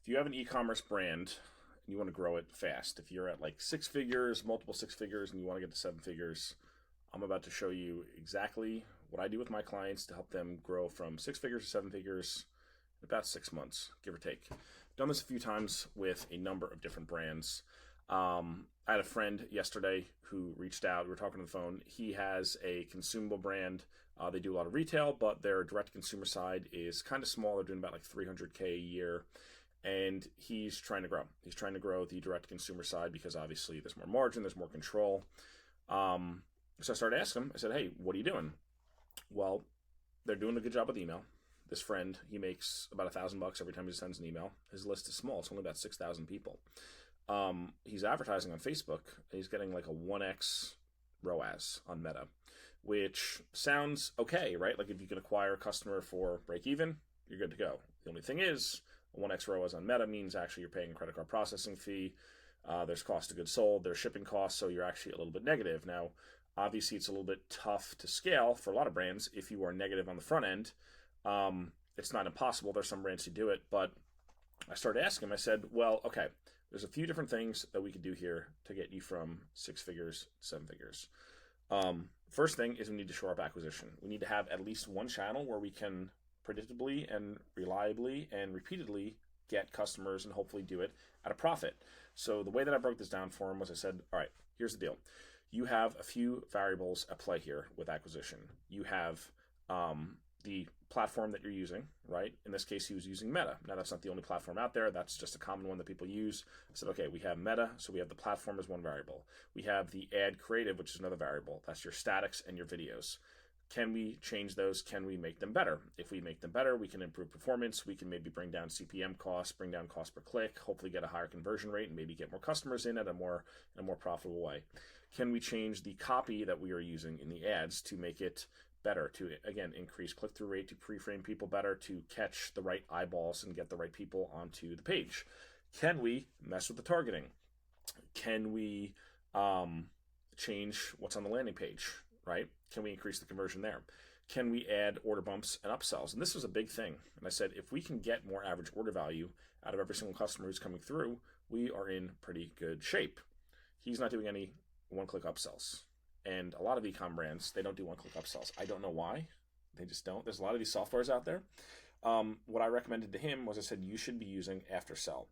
If you have an e-commerce brand and you want to grow it fast, if you're at like six figures, multiple six figures, and you want to get to seven figures, I'm about to show you exactly what I do with my clients to help them grow from six figures to seven figures in about 6 months, give or take. Done this a few times with a number of different brands. I had a friend yesterday who reached out. We were talking on the phone. He has a consumable brand. They do a lot of retail, but their direct consumer side is kind of small. They're doing about like 300K a year. And he's trying to grow. He's trying to grow the direct consumer side because obviously there's more margin, there's more control. So I started asking him, I said, hey, what are you doing? Well, they're doing a good job with email. This friend, he makes about $1,000 every time he sends an email. His list is small. It's only about 6,000 people. He's advertising on Facebook. He's getting like a 1x ROAS on Meta, which sounds okay, right? Like if you can acquire a customer for break even, you're good to go. The only thing is, a 1x ROAS on Meta means actually you're paying a credit card processing fee. There's cost of goods sold, there's shipping costs, so you're actually a little bit negative. Now, obviously, it's a little bit tough to scale for a lot of brands if you are negative on the front end. It's not impossible. There's some brands who do it, but I started asking him, I said, well, okay, there's a few different things that we could do here to get you from six figures to seven figures. First thing is we need to shore up acquisition. We need to have at least one channel where we can predictably and reliably and repeatedly get customers and hopefully do it at a profit. So the way that I broke this down for him was I said, all right, here's the deal. You have a few variables at play here with acquisition. You have the platform that you're using, right? In this case, he was using Meta. Now, that's not the only platform out there. That's just a common one that people use. I said, okay, we have Meta, so we have the platform as one variable. We have the ad creative, which is another variable. That's your statics and your videos. Can we change those? Can we make them better? If we make them better, we can improve performance. We can maybe bring down CPM costs, bring down cost per click, hopefully get a higher conversion rate and maybe get more customers in at in a more profitable way. Can we change the copy that we are using in the ads to make it better, to again increase click-through rate, to pre-frame people better, to catch the right eyeballs and get the right people onto the page? Can we mess with the targeting? Can we change what's on the landing page, right? Can we increase the conversion there? Can we add order bumps and upsells? And this was a big thing. And I said, if we can get more average order value out of every single customer who's coming through, we are in pretty good shape. He's not doing any one-click upsells. And a lot of e-com brands, they don't do one-click upsells. I don't know why. They just don't. There's a lot of these softwares out there. What I recommended to him was I said, you should be using AfterSell.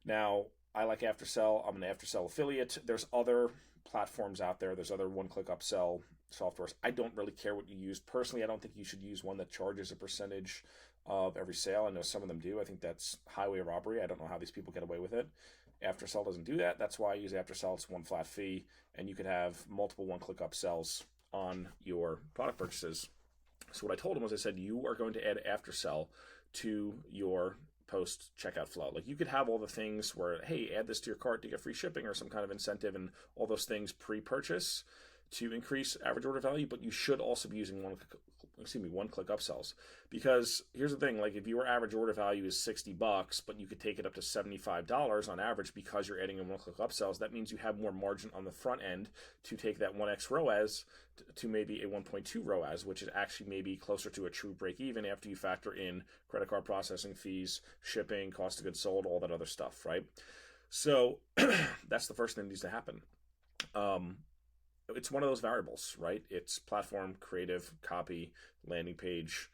Now, I like AfterSell. I'm an AfterSell affiliate. There's other platforms out there. There's other one-click upsell softwares. I don't really care what you use. Personally, I don't think you should use one that charges a percentage of every sale. I know some of them do. I think that's highway robbery. I don't know how these people get away with it. AfterSell doesn't do that. That's why I use AfterSell. It's one flat fee, and you could have multiple one-click upsells on your product purchases. So what I told him was I said, you are going to add AfterSell to your post checkout flow. Like you could have all the things where, hey, add this to your cart to get free shipping or some kind of incentive and all those things pre-purchase to increase average order value, but you should also be using one-click upsells. Because here's the thing, like if your average order value is $60, but you could take it up to $75 on average because you're adding in one-click upsells, that means you have more margin on the front end to take that 1x ROAS to maybe a 1.2 ROAS, which is actually maybe closer to a true break even after you factor in credit card processing fees, shipping, cost of goods sold, all that other stuff, right? So that's the first thing that needs to happen. It's one of those variables, right? It's platform, creative, copy, landing page,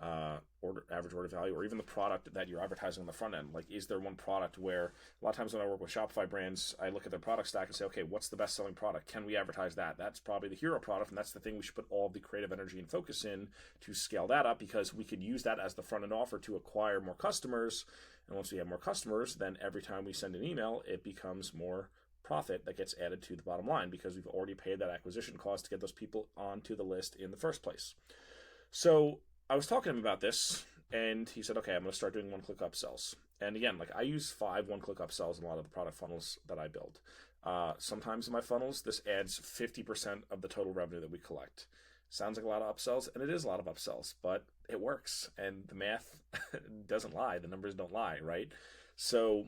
average order value, or even the product that you're advertising on the front end. Like, is there one product where a lot of times when I work with Shopify brands, I look at their product stack and say, okay, what's the best selling product? Can we advertise that? That's probably the hero product, and that's the thing we should put all of the creative energy and focus in to scale that up, because we could use that as the front end offer to acquire more customers. And once we have more customers, then every time we send an email, it becomes more profit that gets added to the bottom line because we've already paid that acquisition cost to get those people onto the list in the first place. So I was talking to him about this, and he said, okay, I'm going to start doing one-click upsells. And again, like I use 5 one-click upsells in a lot of the product funnels that I build. Sometimes in my funnels, this adds 50% of the total revenue that we collect. Sounds like a lot of upsells, and it is a lot of upsells, but it works, and the math doesn't lie. The numbers don't lie, right? So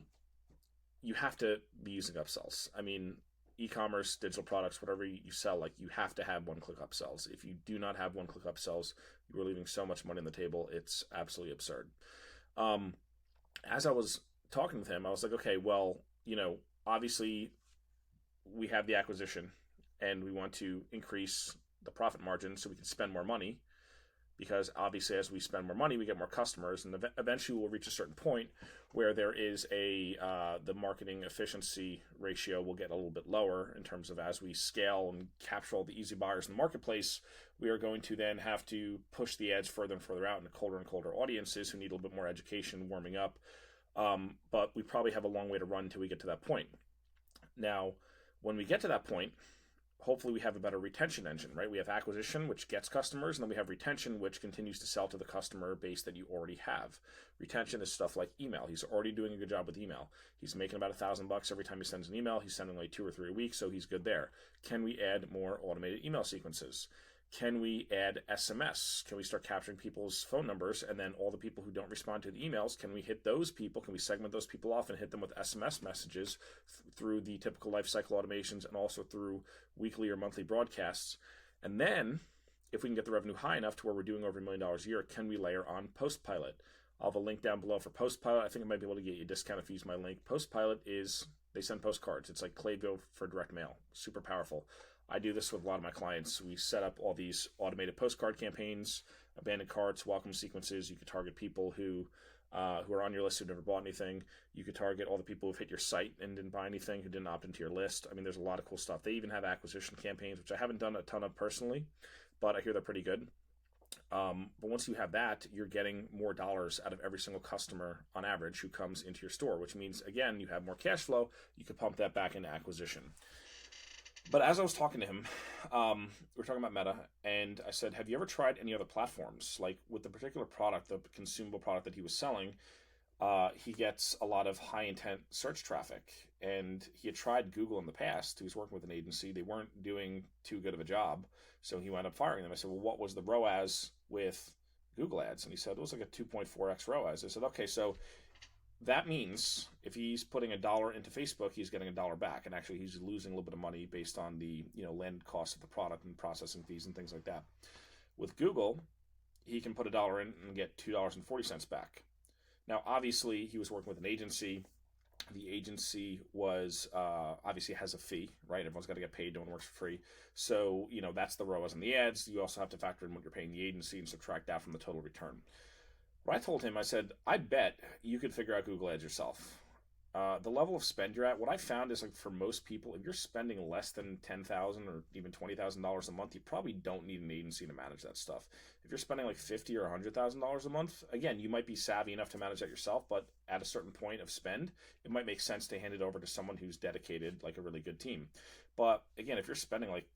you have to be using upsells. I mean, e-commerce, digital products, whatever you sell, like you have to have one-click upsells. If you do not have one-click upsells, you are leaving so much money on the table. It's absolutely absurd. As I was talking with him, I was like, okay, well, obviously we have the acquisition and we want to increase the profit margin so we can spend more money, because obviously as we spend more money we get more customers, and eventually we'll reach a certain point where there is the marketing efficiency ratio will get a little bit lower in terms of, as we scale and capture all the easy buyers in the marketplace, we are going to then have to push the ads further and further out into colder and colder audiences who need a little bit more education warming up. But we probably have a long way to run until we get to that point. Now, when we get to that point, hopefully we have a better retention engine, right? We have acquisition, which gets customers, and then we have retention, which continues to sell to the customer base that you already have. Retention is stuff like email. He's already doing a good job with email. He's making about $1,000 every time he sends an email. He's sending like 2 or 3 a week, so he's good there. Can we add more automated email sequences? Can we add SMS? Can we start capturing people's phone numbers, and then all the people who don't respond to the emails, can we hit those people? Can we segment those people off and hit them with SMS messages through the typical life cycle automations and also through weekly or monthly broadcasts? And then, if we can get the revenue high enough to where we're doing over $1 million a year, can we layer on Post-Pilot? I'll have a link down below for Post-Pilot. I think I might be able to get you a discount if you use my link. Post-Pilot is, they send postcards. It's like Playbook for direct mail. Super powerful. I do this with a lot of my clients. We set up all these automated postcard campaigns, abandoned carts, welcome sequences. You could target people who are on your list who've never bought anything. You could target all the people who've hit your site and didn't buy anything, who didn't opt into your list. I mean, there's a lot of cool stuff. They even have acquisition campaigns, which I haven't done a ton of personally, but I hear they're pretty good. But once you have that, you're getting more dollars out of every single customer on average who comes into your store, which means, again, you have more cash flow. You could pump that back into acquisition. But as I was talking to him, we were talking about Meta, and I said, have you ever tried any other platforms? Like with the particular product, the consumable product that he was selling, he gets a lot of high-intent search traffic, and he had tried Google in the past. He was working with an agency. They weren't doing too good of a job, so he wound up firing them. I said, well, what was the ROAS with Google Ads? And he said, it was like a 2.4x ROAS. I said, okay, so that means if he's putting $1 into Facebook, he's getting $1 back, and actually he's losing a little bit of money based on the landed cost of the product and processing fees and things like that. With Google, he can put $1 in and get $2.40 back. Now, obviously, he was working with an agency. The agency was obviously has a fee, right? Everyone's got to get paid. No one works for free. So that's the ROAS on the ads. You also have to factor in what you're paying the agency and subtract that from the total return. What I told him, I said, I bet you could figure out Google Ads yourself. The level of spend you're at, what I found is, like, for most people, if you're spending less than $10,000 or even $20,000 a month, you probably don't need an agency to manage that stuff. If you're spending like $50,000 or $100,000 a month, again, you might be savvy enough to manage that yourself, but at a certain point of spend, it might make sense to hand it over to someone who's dedicated, like a really good team. But again, if you're spending like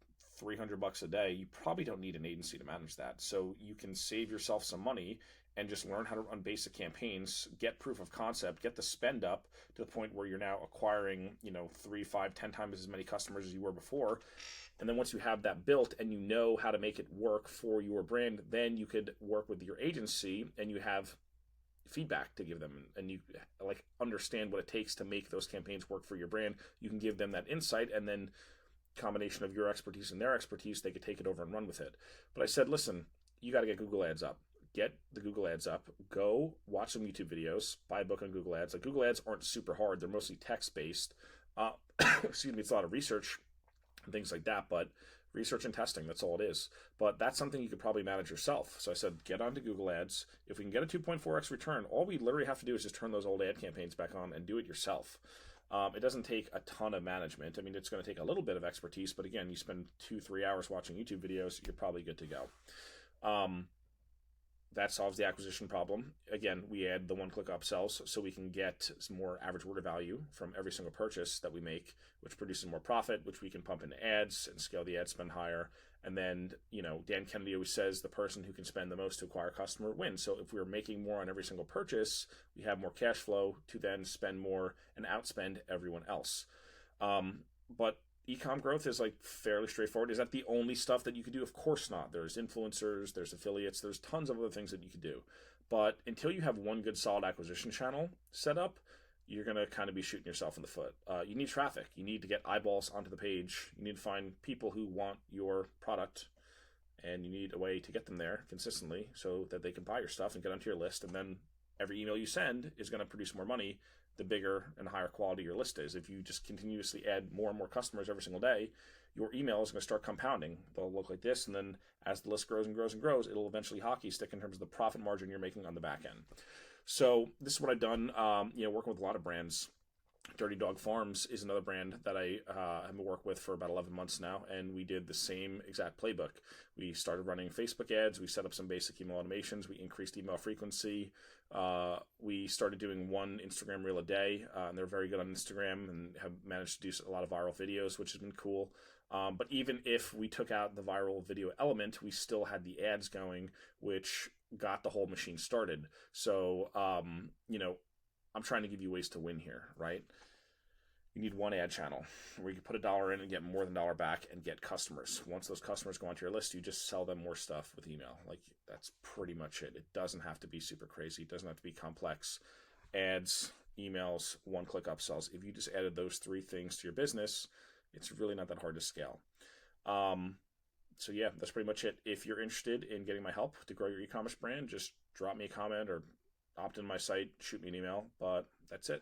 $300 a day, you probably don't need an agency to manage that. So you can save yourself some money and just learn how to run basic campaigns, get proof of concept, get the spend up to the point where you're now acquiring, 3, 5, 10 times as many customers as you were before. And then once you have that built and you know how to make it work for your brand, then you could work with your agency and you have feedback to give them, and you like understand what it takes to make those campaigns work for your brand. You can give them that insight, and then combination of your expertise and their expertise, they could take it over and run with it. But I said, listen, you got to get Google Ads up. Get the Google Ads up, go watch some YouTube videos, buy a book on Google Ads. Like, Google Ads aren't super hard. They're mostly text-based. Excuse me, it's a lot of research and things like that, but research and testing, that's all it is. But that's something you could probably manage yourself. So I said, get onto Google Ads. If we can get a 2.4x return, all we literally have to do is just turn those old ad campaigns back on and do it yourself. It doesn't take a ton of management. I mean, it's going to take a little bit of expertise, but again, you spend 2-3 hours watching YouTube videos, you're probably good to go. That solves the acquisition problem. Again, we add the one-click upsells so we can get some more average order value from every single purchase that we make, which produces more profit, which we can pump into ads and scale the ad spend higher. And then, Dan Kennedy always says the person who can spend the most to acquire a customer wins. So if we're making more on every single purchase, we have more cash flow to then spend more and outspend everyone else. But ecom growth is like fairly straightforward. Is that the only stuff that you can do? Of course not. There's influencers, there's affiliates, there's tons of other things that you could do. But until you have one good solid acquisition channel set up, you're going to kind of be shooting yourself in the foot. You need traffic. You need to get eyeballs onto the page. You need to find people who want your product, and you need a way to get them there consistently so that they can buy your stuff and get onto your list. And then every email you send is going to produce more money the bigger and higher quality your list is. If you just continuously add more and more customers every single day, your email is going to start compounding. They'll look like this, and then as the list grows and grows and grows, it'll eventually hockey stick in terms of the profit margin you're making on the back end. So this is what I've done, working with a lot of brands. Dirty Dog Farms is another brand that I have been working with for about 11 months now, and we did the same exact playbook. We started running Facebook ads, we set up some basic email automations, we increased email frequency, we started doing one Instagram reel a day, and they're very good on Instagram and have managed to do a lot of viral videos, which has been cool. But even if we took out the viral video element, we still had the ads going, which got the whole machine started. So, I'm trying to give you ways to win here, right? You need one ad channel where you can put $1 in and get more than $1 back and get customers. Once those customers go onto your list, you just sell them more stuff with email. Like, that's pretty much it. It doesn't have to be super crazy. It doesn't have to be complex. Ads, emails, one-click upsells. If you just added those 3 things to your business, it's really not that hard to scale. So yeah, that's pretty much it. If you're interested in getting my help to grow your e-commerce brand, just drop me a comment or opt in my site, shoot me an email, but that's it.